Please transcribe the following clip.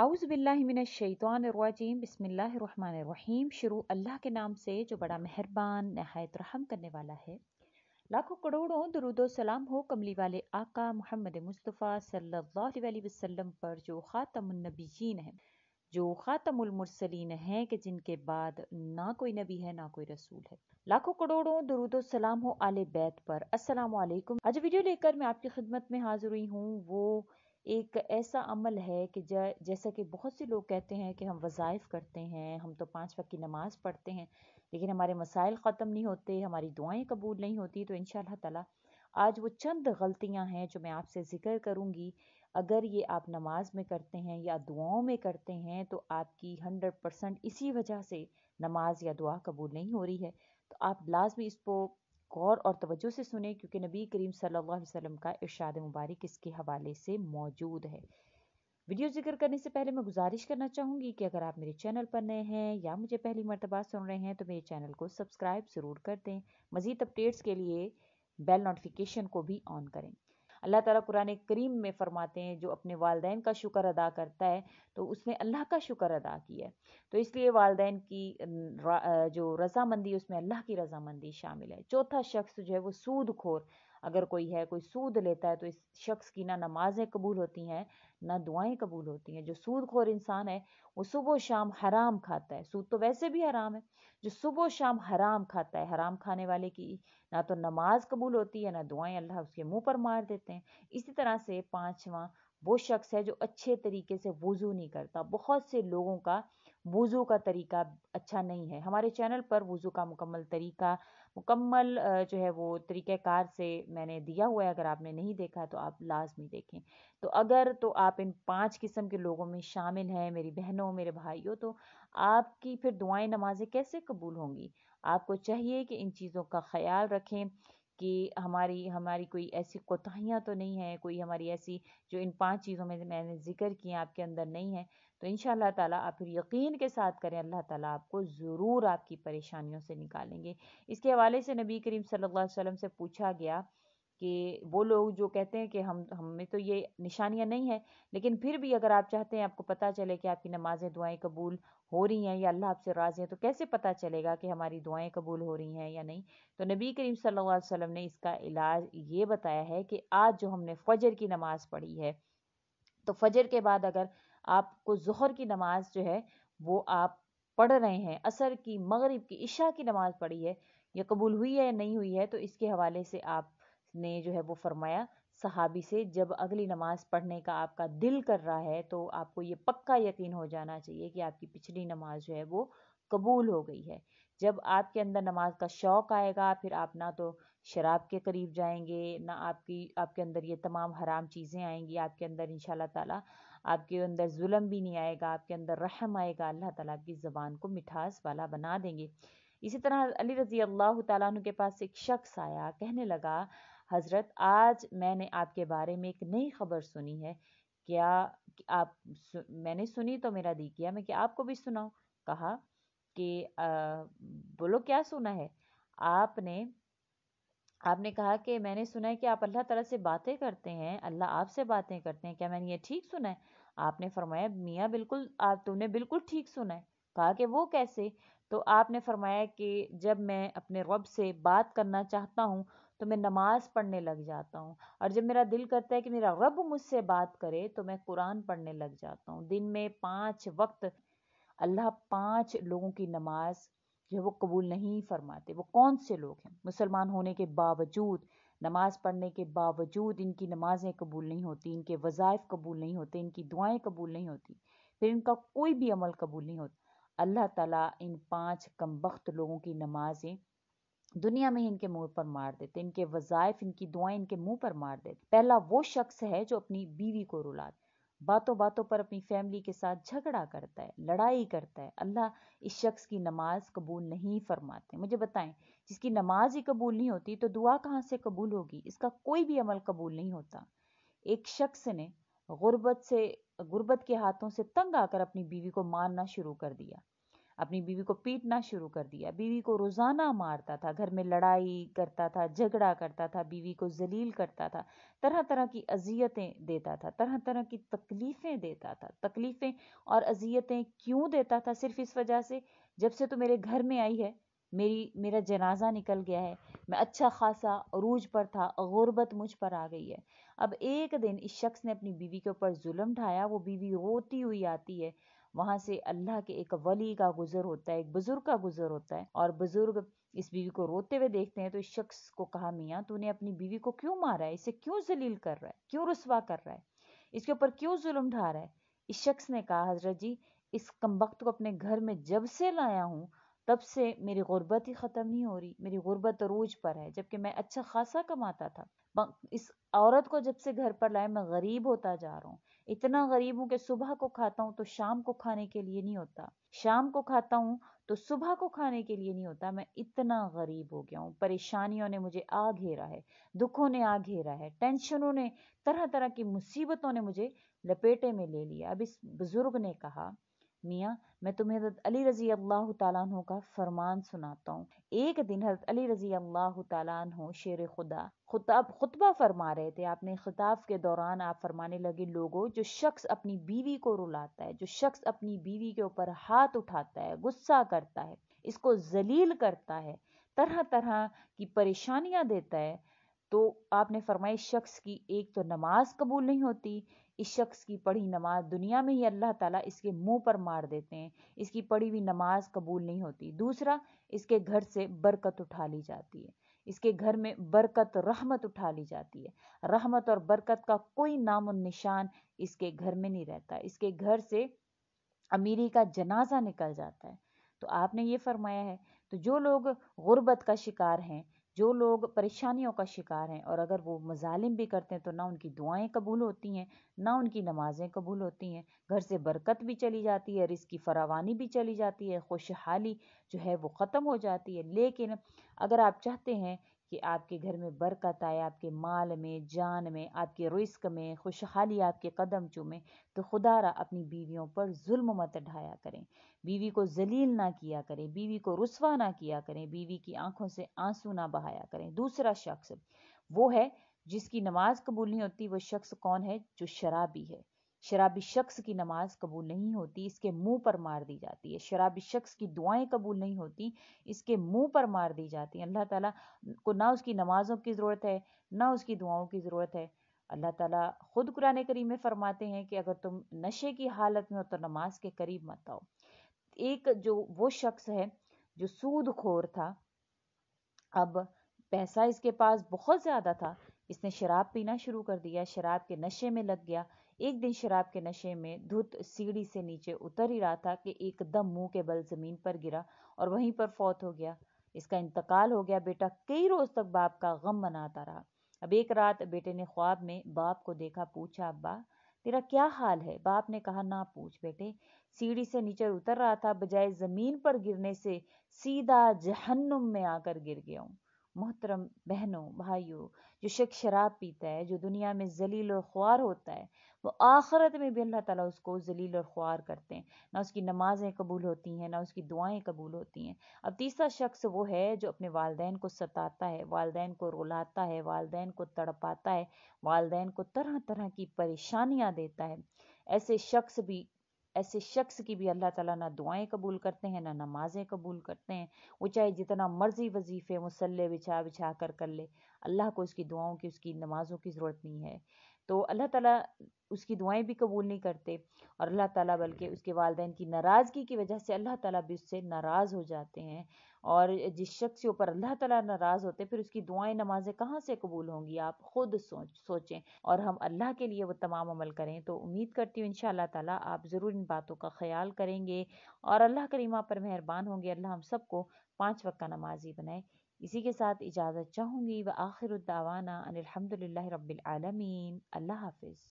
आउज़ बिल्लाहि मिनश शैतानिर रजीम बिस्मिल्लाहिर्रहमानिर्रहीम। शुरू अल्लाह के नाम से जो बड़ा मेहरबान नहायत रहम करने वाला है। लाखों करोड़ों दरूदो सलाम हो कमली वाले आका मोहम्मद मुस्तफ़ा सल्लल्लाहु अलैहि वसल्लम पर जो ख़ातमुन नबिय्यीन है, जो ख़ातमुल मुरसलीन है कि जिनके बाद ना कोई नबी है ना कोई रसूल है। लाखों करोड़ों दरूदो सलाम हो आले बैत पर। अस्सलामु अलैकुम। आज वीडियो लेकर मैं आपकी खिदमत में हाजिर हुई हूँ। वो एक ऐसा अमल है कि जैसा कि बहुत से लोग कहते हैं कि हम वज़ाइफ करते हैं, हम तो 5 वक्त की नमाज़ पढ़ते हैं, लेकिन हमारे मसाइल ख़त्म नहीं होते, हमारी दुआएं कबूल नहीं होती। तो इंशाअल्लाह ताला आज वो चंद गलतियां हैं जो मैं आपसे ज़िक्र करूंगी। अगर ये आप नमाज में करते हैं या दुआओं में करते हैं तो आपकी 100% इसी वजह से नमाज या दुआ कबूल नहीं हो रही है। तो आप लाजमी इसको गौर और तवज्जो से सुने, क्योंकि नबी करीम सल्लल्लाहु अलैहि वसल्लम का इरशाद मुबारक इसके हवाले से मौजूद है। वीडियो जिक्र करने से पहले मैं गुजारिश करना चाहूँगी कि अगर आप मेरे चैनल पर नए हैं या मुझे पहली मर्तबा सुन रहे हैं तो मेरे चैनल को सब्सक्राइब ज़रूर कर दें। मज़ीद अपडेट्स के लिए बेल नोटिफिकेशन को भी ऑन करें। अल्लाह ताला कुरान करीम में फरमाते हैं, जो अपने वालदैन का शुक्र अदा करता है तो उसने अल्लाह का शुक्र अदा किया है। तो इसलिए वालदैन की जो रज़ामंदी, उसमें अल्लाह की रज़ामंदी शामिल है। चौथा शख्स जो है वो सूद खोर अगर कोई है, कोई सूद लेता है, तो इस शख्स की ना नमाजें कबूल होती हैं ना दुआएं कबूल होती हैं। जो सूद खोर इंसान है वो सुबह शाम हराम खाता है। सूद तो वैसे भी हराम है। जो सुबह शाम हराम खाता है, हराम खाने वाले की ना तो नमाज कबूल होती है ना दुआएं, अल्लाह उसके मुंह पर मार देते हैं। इसी तरह से पांचवा वो शख्स है जो अच्छे तरीके से वुजू नहीं करता। बहुत से लोगों का वुजू का तरीका अच्छा नहीं है। हमारे चैनल पर वुजू का मुकम्मल तरीका, मुकम्मल जो है वो तरीक़ेकार से मैंने दिया हुआ है। अगर आपने नहीं देखा तो आप लाजमी देखें। तो अगर तो आप इन 5 किस्म के लोगों में शामिल हैं, मेरी बहनों मेरे भाइयों, तो आपकी फिर दुआएं नमाजें कैसे कबूल होंगी। आपको चाहिए कि इन चीज़ों का ख्याल रखें कि हमारी हमारी कोई ऐसी कोताहियाँ तो नहीं है, कोई हमारी ऐसी जो इन 5 चीज़ों में मैंने जिक्र किया आपके अंदर नहीं है। तो इंशाअल्लाह ताला आप फिर यकीन के साथ करें, अल्लाह ताला आपको ज़रूर आपकी परेशानियों से निकालेंगे। इसके हवाले से नबी करीम सल्लल्लाहु अलैहि वसल्लम से पूछा गया कि वो लोग जो कहते हैं कि हम में तो ये निशानियां नहीं है, लेकिन फिर भी अगर आप चाहते हैं आपको पता चले कि आपकी नमाजें दुआएं कबूल हो रही हैं या अल्लाह आपसे राज़ी है, तो कैसे पता चलेगा कि हमारी दुआएं कबूल हो रही हैं या नहीं। तो नबी करीम सल्लल्लाहु अलैहि वसल्लम ने इसका इलाज ये बताया है कि आज जो हमने फजर की नमाज पढ़ी है, तो फजर के बाद अगर आपको ज़ोहर की नमाज जो है वो आप पढ़ रहे हैं, असर की, मगरिब की, इशा की नमाज पढ़ी है, ये कबूल हुई है या नहीं हुई है। तो इसके हवाले से आपने जो है वो फरमाया सहाबी से, जब अगली नमाज पढ़ने का आपका दिल कर रहा है तो आपको ये पक्का यकीन हो जाना चाहिए कि आपकी पिछली नमाज जो है वो कबूल हो गई है। जब आपके अंदर नमाज का शौक़ आएगा, फिर आप ना तो शराब के करीब जाएंगे, ना आपके अंदर ये तमाम हराम चीज़ें आएंगी। आपके अंदर इंशाल्लाह ताला आपके अंदर जुल्म भी नहीं आएगा, आपके अंदर रहम आएगा। अल्लाह ताला आपकी ज़बान को मिठास वाला बना देंगे। इसी तरह अली रज़ी अल्लाह ताला अन्हु के पास एक शख्स आया, कहने लगा, हज़रत आज मैंने आपके बारे में एक नई खबर सुनी है, क्या कि आप मैंने सुनी तो मेरा दी किया, मैं क्या आपको भी सुनाऊं। कहा कि बोलो क्या सुना है। आपने आपने कहा कि मैंने सुना है कि आप अल्लाह ताला से बातें करते हैं, अल्लाह आपसे बातें करते हैं, क्या मैंने ये ठीक सुना है। आपने फरमाया, मियाँ बिल्कुल, आप तुमने बिल्कुल ठीक सुना है। कहा कि वो कैसे। तो आपने फरमाया कि जब मैं अपने रब से बात करना चाहता हूँ तो मैं नमाज पढ़ने लग जाता हूँ, और जब मेरा दिल करता है कि मेरा रब मुझसे बात करे तो मैं कुरान पढ़ने लग जाता हूँ। दिन में 5 वक्त अल्लाह 5 लोगों की नमाज जो है वो कबूल नहीं फरमाते। वो कौन से लोग हैं? मुसलमान होने के बावजूद, नमाज पढ़ने के बावजूद इनकी नमाजें कबूल नहीं होती, इनके वज़ाइफ कबूल नहीं होते, इनकी दुआएं कबूल नहीं होती, फिर इनका कोई भी अमल कबूल नहीं होता। अल्लाह ताला इन 5 कमबख्त लोगों की नमाजें दुनिया में ही इनके मुंह पर मार देते, इनके वज़ाइफ, इनकी दुआएं इनके मुंह पर मार देते। पहला वो शख्स है जो अपनी बीवी को रुलाता, बातों बातों पर अपनी फैमिली के साथ झगड़ा करता है, लड़ाई करता है। अल्लाह इस शख्स की नमाज कबूल नहीं फरमाते। मुझे बताएं, जिसकी नमाज ही कबूल नहीं होती तो दुआ कहाँ से कबूल होगी। इसका कोई भी अमल कबूल नहीं होता। एक शख्स ने गुर्बत के हाथों से तंग आकर अपनी बीवी को मारना शुरू कर दिया। اپنی بیوی کو پیٹنا شروع کر دیا، بیوی کو روزانہ مارتا تھا، گھر میں لڑائی کرتا تھا، جھگڑا کرتا تھا، بیوی کو ذلیل کرتا تھا، طرح طرح کی اذیتیں دیتا تھا، طرح طرح کی تکلیفیں دیتا تھا۔ تکلیفیں اور اذیتیں کیوں دیتا تھا؟ صرف اس وجہ سے جب سے تو میرے گھر میں آئی ہے میرا جنازہ نکل گیا ہے، میں اچھا خاصا عروج پر تھا، غربت مجھ پر آ گئی ہے۔ اب ایک دن اس شخص نے اپنی بیوی کے اوپر ظلم ڈھایا، وہ بیوی روتی ہوئی آتی ہے، وہاں سے اللہ کے ایک ولی کا گزر ہوتا ہے، ایک بزرگ کا گزر ہوتا ہے، اور بزرگ اس بیوی کو روتے ہوئے دیکھتے ہیں تو اس شخص کو کہا، میاں تو نے اپنی بیوی کو کیوں مارا ہے؟ اسے کیوں ذلیل کر رہا ہے؟ کیوں رسوا کر رہا ہے؟ اس کے اوپر کیوں ظلم ڈھا رہا ہے؟ اس شخص نے کہا، حضرت جی اس کمبخت کو اپنے گھر میں جب سے لایا ہوں تب سے میری غربت ہی ختم نہیں ہو رہی، میری غربت عروج پر ہے، جبکہ میں اچھا خاصا کماتا تھا۔ اس عورت کو جب سے گھر پر لائے میں غریب ہوتا جا رہا ہوں، اتنا غریب ہوں کہ صبح کو کھاتا ہوں تو شام کو کھانے کے لیے نہیں ہوتا، شام کو کھاتا ہوں تو صبح کو کھانے کے لیے نہیں ہوتا، میں اتنا غریب ہو گیا ہوں، پریشانیوں نے مجھے آ گھیرا ہے، دکھوں نے آ گھیرا ہے، ٹینشنوں نے، طرح طرح کی مصیبتوں نے مجھے لپیٹے میں لے لیا۔ اب اس بزرگ نے کہا، میاں میں تمہیں حضرت علی رضی اللہ تعالیٰ عنہ کا فرمان سناتا ہوں۔ ایک دن حضرت علی رضی اللہ تعالیٰ عنہ شیر خدا خطبہ فرما رہے تھے، آپ نے خطاب کے دوران آپ فرمانے لگے، لوگوں جو شخص اپنی بیوی کو رلاتا ہے، جو شخص اپنی بیوی کے اوپر ہاتھ اٹھاتا ہے، غصہ کرتا ہے، اس کو ذلیل کرتا ہے، طرح طرح کی پریشانیاں دیتا ہے، تو آپ نے فرمایا اس شخص کی ایک تو نماز قبول نہیں ہوتی، اس شخص کی پڑھی نماز دنیا میں ہی اللہ تعالیٰ اس کے منہ پر مار دیتے ہیں، اس کی پڑھی ہوئی نماز قبول نہیں ہوتی۔ دوسرا، اس کے گھر سے برکت اٹھا لی جاتی ہے، اس کے گھر میں برکت رحمت اٹھا لی جاتی ہے، رحمت اور برکت کا کوئی نام و نشان اس کے گھر میں نہیں رہتا، اس کے گھر سے امیری کا جنازہ نکل جاتا ہے۔ تو آپ نے یہ فرمایا ہے، تو جو لوگ غربت کا شکار ہیں، جو لوگ پریشانیوں کا شکار ہیں، اور اگر وہ مظالم بھی کرتے ہیں تو نہ ان کی دعائیں قبول ہوتی ہیں، نہ ان کی نمازیں قبول ہوتی ہیں، گھر سے برکت بھی چلی جاتی ہے، رزق کی فراوانی بھی چلی جاتی ہے، خوشحالی جو ہے وہ ختم ہو جاتی ہے۔ لیکن اگر آپ چاہتے ہیں کہ آپ کے گھر میں برکت آئے، آپ کے مال میں، جان میں، آپ کے رزق میں خوشحالی آپ کے قدم چومے، تو خدا را اپنی بیویوں پر ظلم مت ڈھایا کریں، بیوی کو ذلیل نہ کیا کریں، بیوی کو رسوا نہ کیا کریں، بیوی کی آنکھوں سے آنسو نہ بہایا کریں۔ دوسرا شخص وہ ہے جس کی نماز قبول نہیں ہوتی، وہ شخص کون ہے؟ جو شرابی ہے۔ شرابی شخص کی نماز قبول نہیں ہوتی، اس کے منہ پر مار دی جاتی ہے، شرابی شخص کی دعائیں قبول نہیں ہوتی، اس کے منہ پر مار دی جاتی ہیں۔ اللہ تعالیٰ کو نہ اس کی نمازوں کی ضرورت ہے، نہ اس کی دعاؤں کی ضرورت ہے۔ اللہ تعالیٰ خود قرآن کریم میں فرماتے ہیں کہ اگر تم نشے کی حالت میں ہو تو نماز کے قریب مت آؤ۔ ایک جو وہ شخص ہے جو سود خور تھا، اب پیسہ اس کے پاس بہت زیادہ تھا، اس نے شراب پینا شروع کر دیا، شراب کے نشے میں لگ گیا۔ ایک دن شراب کے نشے میں دھت سیڑھی سے نیچے اتر ہی رہا تھا کہ ایک دم منہ کے بل زمین پر گرا اور وہیں پر فوت ہو گیا، اس کا انتقال ہو گیا۔ بیٹا کئی روز تک باپ کا غم مناتا رہا۔ اب ایک رات بیٹے نے خواب میں باپ کو دیکھا، پوچھا، ابا تیرا کیا حال ہے؟ باپ نے کہا، نہ پوچھ بیٹے، سیڑھی سے نیچے اتر رہا تھا، بجائے زمین پر گرنے سے سیدھا جہنم میں آ کر گر گیا ہوں۔ محترم بہنوں بھائیوں، جو شخص شراب پیتا ہے، جو دنیا میں ذلیل اور خوار ہوتا ہے، وہ آخرت میں بھی اللہ تعالیٰ اس کو ذلیل اور خوار کرتے ہیں، نہ اس کی نمازیں قبول ہوتی ہیں، نہ اس کی دعائیں قبول ہوتی ہیں۔ اب تیسرا شخص وہ ہے جو اپنے والدین کو ستاتا ہے، والدین کو رلاتا ہے، والدین کو تڑپاتا ہے، والدین کو طرح طرح کی پریشانیاں دیتا ہے۔ ایسے شخص کی بھی اللہ تعالیٰ نہ دعائیں قبول کرتے ہیں، نہ نمازیں قبول کرتے ہیں، وہ چاہے جتنا مرضی وظیفے مصلے بچھا بچھا کر لے، اللہ کو اس کی دعاؤں کی، اس کی نمازوں کی ضرورت نہیں ہے۔ تو اللہ تعالیٰ اس کی دعائیں بھی قبول نہیں کرتے، اور اللہ تعالیٰ بلکہ اس کے والدین کی ناراضگی کی وجہ سے اللہ تعالیٰ بھی اس سے ناراض ہو جاتے ہیں، اور جس شخص کے اوپر اللہ تعالیٰ ناراض ہوتے پھر اس کی دعائیں نمازیں کہاں سے قبول ہوں گی؟ آپ خود سوچیں، اور ہم اللہ کے لیے وہ تمام عمل کریں۔ تو امید کرتی ہوں انشاءاللہ تعالیٰ آپ ضرور ان باتوں کا خیال کریں گے، اور اللہ کریم آپ پر مہربان ہوں گے، اللہ ہم سب کو 5 وقت کا نمازی بنائے۔ اسی کے ساتھ اجازت چاہوں گی، وآخر الدعوانا ان الحمد للہ رب العالمین۔ اللہ حافظ۔